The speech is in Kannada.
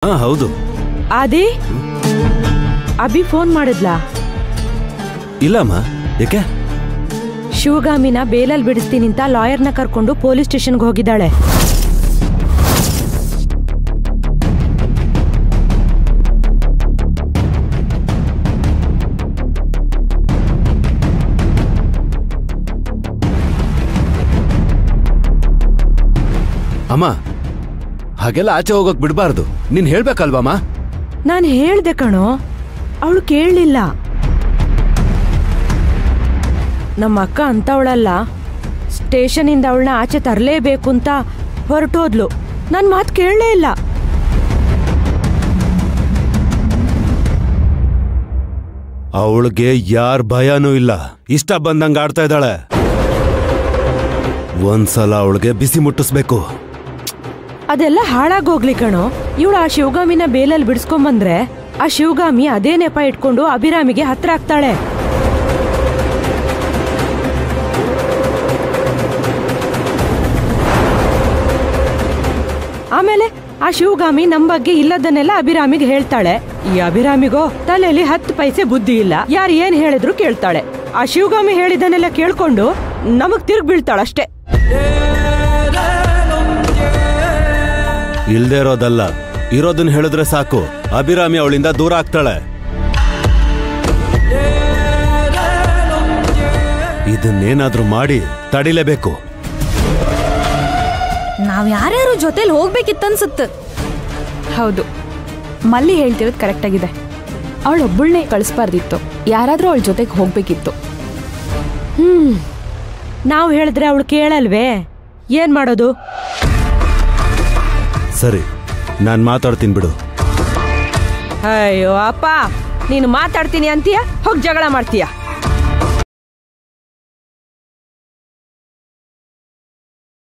ಹೌದು. ಆದಿ ಅಭಿ ಫೋನ್ ಮಾಡಿದ್ಲಾ? ಇಲ್ಲಮ್ಮ, ಯಾಕೆ? ಶಿವಗಾಮಿನ ಬೇಲಲ್ಲಿ ಬಿಡಿಸ್ತೀನಿ ಅಂತ ಲಾಯರ್ನ ಕರ್ಕೊಂಡು ಪೊಲೀಸ್ ಸ್ಟೇಷನ್ಗೆ ಹೋಗಿದ್ದಾಳೆ. ಅಮ್ಮ, ಹಾಗೆಲ್ಲ ಆಚೆ ಹೋಗಕ್ ಬಿಡ್ಬಾರ್ದು. ನೀನ್ ಹೇಳ್ಬೇಕಲ್ವಮ್ಮ? ನಾನು ಹೇಳ್ದೆ ಕಣೋ, ಅವಳು ಕೇಳಲಿಲ್ಲ. ನಮ್ಮ ಅಕ್ಕ ಅಂತವಳಲ್ಲ, ಸ್ಟೇಷನಿಂದ ಅವಳನ್ನ ಆಚೆ ತರಲೇಬೇಕು ಅಂತ ಹೊರಟೋದ್ಲು. ನನ್ನ ಮಾತು ಕೇಳಲೇ ಇಲ್ಲ. ಅವಳಿಗೆ ಯಾರ ಭಯನೂ ಇಲ್ಲ, ಇಷ್ಟ ಬಂದಂಗ ಆಡ್ತಾ ಇದ್ದಾಳೆ. ಒಂದ್ಸಲ ಅವಳಿಗೆ ಬಿಸಿ ಮುಟ್ಟಿಸ್ಬೇಕು. ಅದೆಲ್ಲ ಹಾಳಾಗೋಗ್ಲಿ ಕಣೋ. ಇವಳು ಆ ಶಿವಗಾಮಿನ ಬೇಲಲ್ಲಿ ಬಿಡಿಸ್ಕೊಂಬಂದ್ರೆ ಆ ಶಿವಗಾಮಿ ಅದೇ ನೆಪ ಇಟ್ಕೊಂಡು ಅಭಿರಾಮಿಗೆ ಹತ್ರ ಆಗ್ತಾಳೆ. ಆಮೇಲೆ ಆ ಶಿವಗಾಮಿ ನಮ್ ಬಗ್ಗೆ ಇಲ್ಲದನ್ನೆಲ್ಲ ಅಭಿರಾಮಿಗೆ ಹೇಳ್ತಾಳೆ. ಈ ಅಭಿರಾಮಿಗೋ ತಲೆಯಲ್ಲಿ 10 ಪೈಸೆ ಬುದ್ಧಿ ಇಲ್ಲ. ಯಾರು ಏನ್ ಹೇಳಿದ್ರು ಕೇಳ್ತಾಳೆ. ಆ ಶಿವಗಾಮಿ ಹೇಳಿದನ್ನೆಲ್ಲ ಕೇಳ್ಕೊಂಡು ನಮಗ್ ತಿರುಗಿ ಬೀಳ್ತಾಳಷ್ಟೇ. ಇಲ್ದೇ ಇರೋದಲ್ಲ, ಇರೋದನ್ನ ಹೇಳಿದ್ರೆ ಸಾಕು, ಅಭಿರಾಮಿ ಅವಳಿಂದ ದೂರ ಆಗ್ತಾಳೆ. ಇದನ್ನೇನಾದ್ರೂ ಮಾಡಿ ತಡಿಲೇಬೇಕು. ನಾವ್ ಯಾರ್ಯಾರು ಜೊತೆಲಿ ಹೋಗ್ಬೇಕಿತ್ತನ್ಸುತ್ತೆ. ಹೌದು, ಮಲ್ಲಿ ಹೇಳ್ತಿರೋದು ಕರೆಕ್ಟ್ ಆಗಿದೆ. ಅವಳೊಬ್ಬಳನ್ನೇ ಕಳಿಸ್ಬಾರ್ದಿತ್ತು, ಯಾರಾದ್ರೂ ಅವಳ ಜೊತೆಗೆ ಹೋಗ್ಬೇಕಿತ್ತು. ನಾವು ಹೇಳಿದ್ರೆ ಅವಳು ಕೇಳಲ್ವೇ? ಏನ್ ಮಾಡೋದು? ಸರಿ, ನಾನ್ ಮಾತಾಡ್ತೀನಿ ಬಿಡು. ಅಯ್ಯೋ ಅಪ್ಪ, ನೀನು ಮಾತಾಡ್ತೀನಿ ಅಂತೀಯ, ಹೋಗಿ ಜಗಳ ಮಾಡ್ತೀಯ.